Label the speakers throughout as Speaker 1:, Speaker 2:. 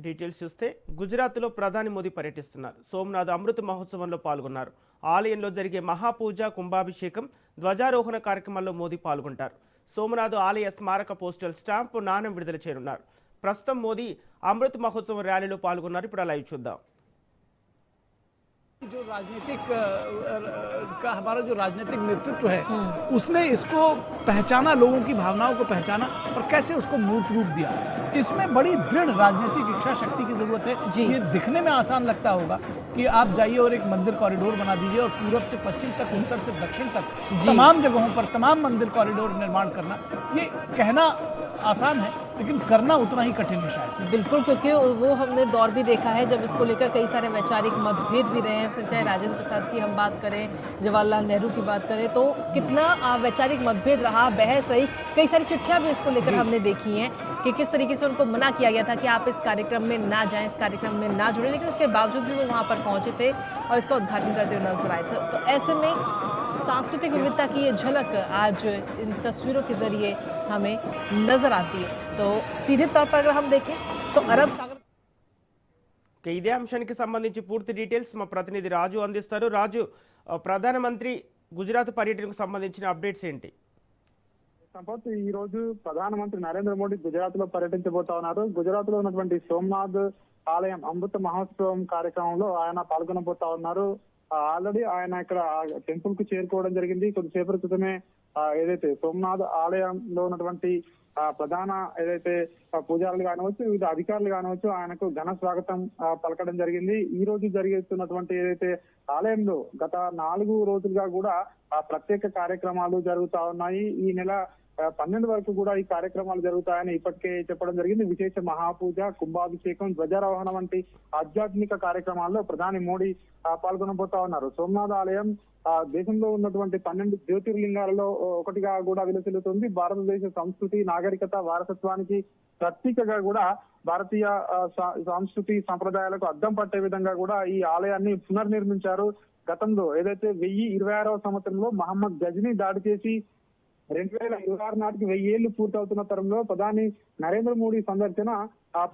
Speaker 1: Details చూస్తే గుజరాత్లో ప్రధాని మోదీ పర్యటిస్తున్నారు. సోమనాథ్ అమృత మహోత్సవంలో పాల్గొన్నారు. ఆలయంలో జరిగే మహాపూజ, కుంభాభిషేకం, ధ్వజారోహణ కార్యక్రమాల్లో మోదీ పాల్గొంటారు. సోమనాథ్ ఆలయ స్మారక పోస్టల్ స్టాంపు నాణెం విడుదల చేయనున్నారు. ప్రస్తుతం మోదీ అమృత మహోత్సవం ర్యాలీలో పాల్గొన్నారు. ఇప్పుడు లైవ్ చూద్దాం.
Speaker 2: जो राजनीतिक का हमारा जो राजनीतिक नेतृत्व है उसने इसको पहचाना, लोगों की भावनाओं को पहचाना और कैसे उसको मूर्त रूप दिया। इसमें बड़ी दृढ़ राजनीतिक इच्छा शक्ति की जरूरत है। ये दिखने में आसान लगता होगा कि आप जाइए और एक मंदिर कॉरिडोर बना दीजिए और पूरब से पश्चिम तक, उत्तर से दक्षिण तक तमाम जगहों पर तमाम मंदिर कॉरिडोर निर्माण करना, ये कहना आसान है लेकिन करना उतना ही कठिन है शायद।
Speaker 3: बिल्कुल, क्योंकि वो हमने दौर भी देखा है जब इसको लेकर कई सारे वैचारिक मतभेद भी रहे हैं। फिर चाहे राजेंद्र प्रसाद की हम बात करें, जवाहरलाल नेहरू की बात करें, तो कितना वैचारिक मतभेद रहा, बहस रही, कई सारी चिट्ठियां भी इसको लेकर हमने देखी हैं कि किस तरीके से उनको मना किया गया था कि आप इस कार्यक्रम में ना जाएं, इस कार्यक्रम में ना जुड़े, लेकिन उसके बावजूद भी वो वहाँ पर पहुँचे थे और इसका उद्घाटन करते हुए नजर आए थे। तो ऐसे में सांस्कृतिक विविधता की ये झलक आज इन तस्वीरों के जरिए हमें नजर आती है। तो सीधे तौर पर अगर हम देखें तो अरब सागर
Speaker 1: ఇదే అంశానికి సంబంధించి పూర్తి డీటెయిల్స్ మా ప్రతినిధి రాజు అందిస్తారు. రాజు, ప్రధానమంత్రి గుజరాత్ పర్యటనకు సంబంధించిన అప్డేట్స్ ఏంటి?
Speaker 4: సంపత్, ఈ రోజు ప్రధానమంత్రి నరేంద్ర మోడీ గుజరాత్ లో పర్యటించబోతా ఉన్నారు. గుజరాత్ లో ఉన్నటువంటి సోమనాథ్ ఆలయం అమృత మహోత్సవం కార్యక్రమంలో ఆయన పాల్గొనబోతా ఉన్నారు. ఆల్రెడీ ఆయన ఇక్కడ టెంపుల్ కు చేరుకోవడం జరిగింది. కొద్దిసేపటి క్రితమే ఏదైతే సోమనాథ్ ఆలయంలో ఉన్నటువంటి ప్రధాన ఏదైతే పూజారులు కానివచ్చు, వివిధ అధికారులు కానివచ్చు, ఆయనకు ఘన స్వాగతం పలకడం జరిగింది. ఈ రోజు జరుగుతున్నటువంటి ఏదైతే ఆలయంలో గత 4 రోజులుగా కూడా ప్రత్యేక కార్యక్రమాలు జరుగుతా ఉన్నాయి. ఈ నెల 12 వరకు కూడా ఈ కార్యక్రమాలు జరుగుతాయని ఇప్పటికే చెప్పడం జరిగింది. విశేష మహాపూజ, కుంభాభిషేకం, ధ్వజారోహణ వంటి ఆధ్యాత్మిక కార్యక్రమాల్లో ప్రధాని మోడీ పాల్గొనబోతా ఉన్నారు. సోమనాథ్ ఆలయం దేశంలో ఉన్నటువంటి 12 జ్యోతిర్లింగాలలో ఒకటిగా కూడా విలసిల్లుతుంది. భారతదేశ సంస్కృతి, నాగరికత, వారసత్వానికి ప్రతీకగా కూడా భారతీయ సంస్కృతి సంప్రదాయాలకు అద్దం పట్టే విధంగా కూడా ఈ ఆలయాన్ని పునర్నిర్మించారు. గతంలో ఏదైతే 1026వ సంవత్సరంలో మహమ్మద్ గజ్ని దాడి చేసి 2026 నాటికి 1000 ఏళ్లు పూర్తవుతున్న తరంలో ప్రధాని నరేంద్ర మోడీ సందర్శన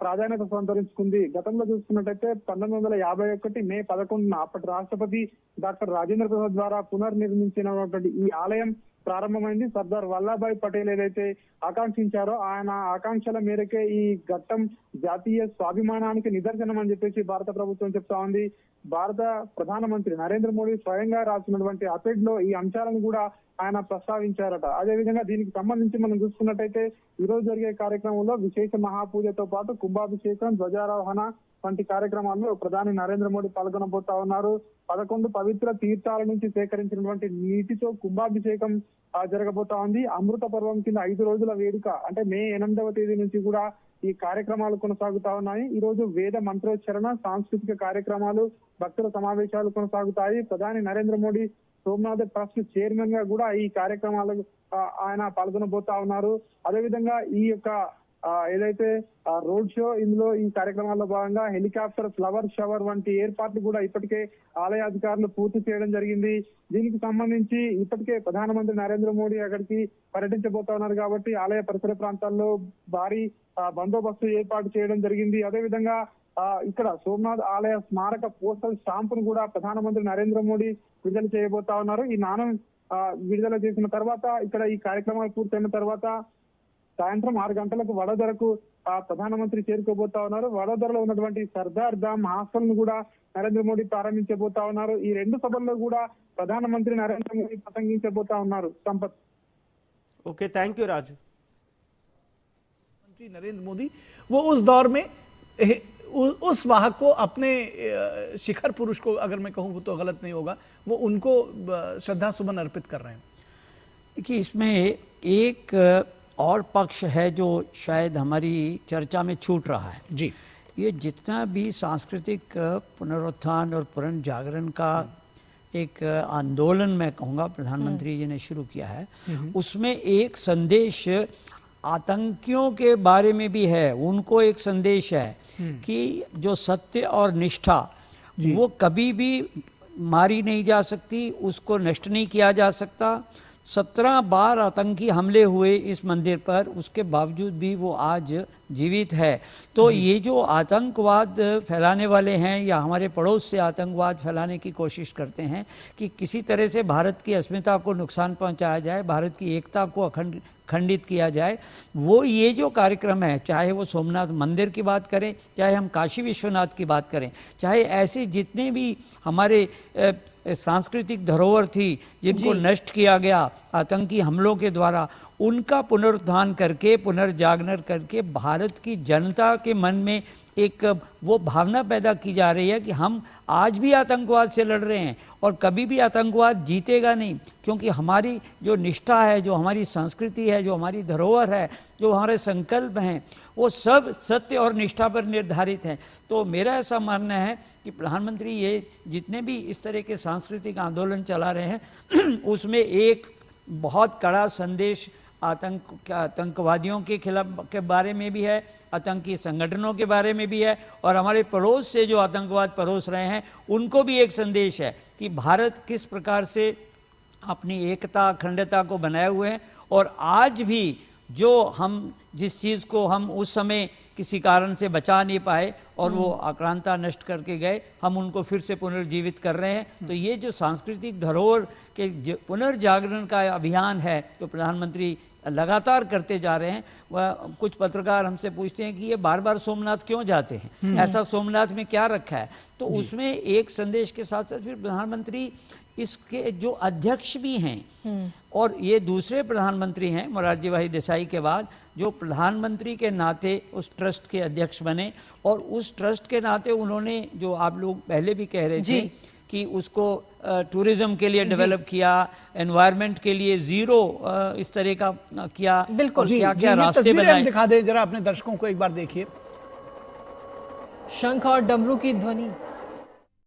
Speaker 4: ప్రాధాన్యత సంతరించుకుంది. గతంలో చూసుకున్నట్టయితే 1951 మే 11న అప్పటి రాష్ట్రపతి డాక్టర్ రాజేంద్ర ప్రసాద్ ద్వారా పునర్నిర్మించినటువంటి ఈ ఆలయం ప్రారంభమైంది. సర్దార్ వల్లభాయ్ పటేల్ ఏదైతే ఆకాంక్షించారో ఆయన ఆకాంక్షల మేరకే ఈ ఘట్టం జాతీయ స్వాభిమానానికి నిదర్శనం అని చెప్పేసి భారత ప్రభుత్వం చెప్తా ఉంది. భారత ప్రధానమంత్రి నరేంద్ర మోడీ స్వయంగా రాసినటువంటి అపెడ్ లో ఈ అంశాలను కూడా ఆయన ప్రస్తావించారట. అదేవిధంగా దీనికి సంబంధించి మనం చూసుకున్నట్టయితే ఈ రోజు జరిగే కార్యక్రమంలో విశేష మహాపూజతో పాటు కుంభాభిషేకం, ధ్వజారోహణ వంటి కార్యక్రమాల్లో ప్రధాని నరేంద్ర మోడీ పాల్గొనబోతా ఉన్నారు. 11 పవిత్ర తీర్థాల నుంచి సేకరించినటువంటి నీటితో కుంభాభిషేకం జరగబోతా ఉంది. అమృత పర్వం కింద 5 రోజుల వేడుక అంటే మే 8వ తేదీ నుంచి కూడా ఈ కార్యక్రమాలు కొనసాగుతా ఉన్నాయి. ఈ రోజు వేద మంత్రోచ్చరణ, సాంస్కృతిక కార్యక్రమాలు, భక్తుల సమావేశాలు కొనసాగుతాయి. ప్రధాని నరేంద్ర మోడీ సోమనాథ్ ట్రస్ట్ చైర్మన్ గా కూడా ఈ కార్యక్రమాలకు ఆయన పాల్గొనబోతా ఉన్నారు. అదేవిధంగా ఈ యొక్క ఏదైతే రోడ్ షో, ఇందులో ఈ కార్యక్రమాల్లో భాగంగా హెలికాప్టర్, ఫ్లవర్ షవర్ వంటి ఏర్పాట్లు కూడా ఇప్పటికే ఆలయ అధికారులు పూర్తి చేయడం జరిగింది. దీనికి సంబంధించి ఇప్పటికే ప్రధానమంత్రి నరేంద్ర మోడీ అక్కడికి పర్యటించబోతా ఉన్నారు కాబట్టి ఆలయ పరిసర ప్రాంతాల్లో భారీ బందోబస్తు ఏర్పాటు చేయడం జరిగింది. అదేవిధంగా ఇక్కడ సోమనాథ్ ఆలయ స్మారక పోస్టల్ స్టాంపును కూడా ప్రధానమంత్రి నరేంద్ర మోడీ విడుదల చేయబోతా ఉన్నారు. ఈ నాణం విడుదల చేసిన తర్వాత ఇక్కడ ఈ కార్యక్రమాలు పూర్తయిన తర్వాత సాయంత్రం 6 గంటలకు వడోదరకు ప్రధానమంత్రి చేరుకోబోతా ఉన్నారు. వడోదరలో ఉన్నటువంటి సర్దార్ ధామ్ హాస్టల్ ను కూడా నరేంద్ర మోడీ ప్రారంభించబోతా ఉన్నారు. ఈ 2 సభల్లో కూడా ప్రధానమంత్రి నరేంద్ర మోడీ ప్రసంగించబోతా ఉన్నారు. సంపత్.
Speaker 1: ఓకే, థ్యాంక్ యూ రాజు.
Speaker 2: मंत्री नरेंद्र मोदी वो उस दौर में उस वाहक को, अपने शिखर पुरुष को अगर मैं कहूँ तो गलत नहीं होगा, वो उनको श्रद्धा सुमन अर्पित कर रहे हैं।
Speaker 5: देखिए, इसमें एक और पक्ष है जो शायद हमारी चर्चा में छूट रहा है
Speaker 2: जी।
Speaker 5: ये जितना भी सांस्कृतिक पुनरुत्थान और पुनर्जागरण का एक आंदोलन मैं कहूँगा प्रधानमंत्री जी ने शुरू किया है, उसमें एक संदेश आतंकियों के बारे में भी है। उनको एक संदेश है कि जो सत्य और निष्ठा वो कभी भी मारी नहीं जा सकती, उसको नष्ट नहीं किया जा सकता। 17 बार आतंकी हमले हुए इस मंदिर पर, उसके बावजूद भी वो आज जीवित है। तो ये जो आतंकवाद फैलाने वाले हैं या हमारे पड़ोस से आतंकवाद फैलाने की कोशिश करते हैं कि किसी तरह से भारत की अस्मिता को नुकसान पहुंचाया जाए, भारत की एकता को खंडित किया जाए, वो ये जो कार्यक्रम है, चाहे वो सोमनाथ मंदिर की बात करें, चाहे हम काशी विश्वनाथ की बात करें, चाहे ऐसे जितने भी हमारे सांस्कृतिक धरोहर थी जिनको नष्ट किया गया आतंकी हमलों के द्वारा, उनका पुनरुत्थान करके, पुनर्जागरण करके भारत की जनता के मन में एक वो भावना पैदा की जा रही है कि हम आज भी आतंकवाद से लड़ रहे हैं और कभी भी आतंकवाद जीतेगा नहीं, क्योंकि हमारी जो निष्ठा है, जो हमारी संस्कृति है, जो हमारी धरोहर है, जो हमारे संकल्प हैं, वो सब सत्य और निष्ठा पर निर्धारित हैं। तो मेरा ऐसा मानना है कि प्रधानमंत्री ये जितने भी इस तरह के सांस्कृतिक आंदोलन चला रहे हैं उसमें एक बहुत कड़ा संदेश आतंकवादियों के खिलाफ के बारे में भी है, आतंकी संगठनों के बारे में भी है, और हमारे पड़ोस से जो आतंकवाद परोस रहे हैं उनको भी एक संदेश है कि भारत किस प्रकार से अपनी एकता अखंडता को बनाए हुए हैं। और आज भी जो हम जिस चीज़ को हम उस समय किसी कारण से बचा नहीं पाए और वो आक्रांता नष्ट करके गए, हम उनको फिर से पुनर्जीवित कर रहे हैं। तो ये जो सांस्कृतिक धरोहर के पुनर्जागरण का अभियान है जो प्रधानमंत्री लगातार करते जा रहे हैं, वह कुछ पत्रकार हमसे पूछते हैं कि ये बार बार सोमनाथ क्यों जाते हैं, ऐसा सोमनाथ में क्या रखा है। तो उसमें एक संदेश के साथ साथ फिर प्रधानमंत्री इसके जो अध्यक्ष भी हैं और ये दूसरे प्रधानमंत्री हैं मोरारजी भाई देसाई के बाद जो प्रधानमंत्री के नाते उस ट्रस्ट के अध्यक्ष बने, और उस ट्रस्ट के नाते उन्होंने जो आप लोग पहले भी कह रहे थे कि उसको टूरिज्म के लिए डेवलप किया, एनवायरनमेंट के लिए जीरो इस तरह का किया,
Speaker 3: बिल्कुल
Speaker 5: क्या क्या रास्ते बनाए।
Speaker 2: दिखा दें जरा अपने दर्शकों को, एक बार देखिए
Speaker 3: शंख और डमरू की ध्वनि।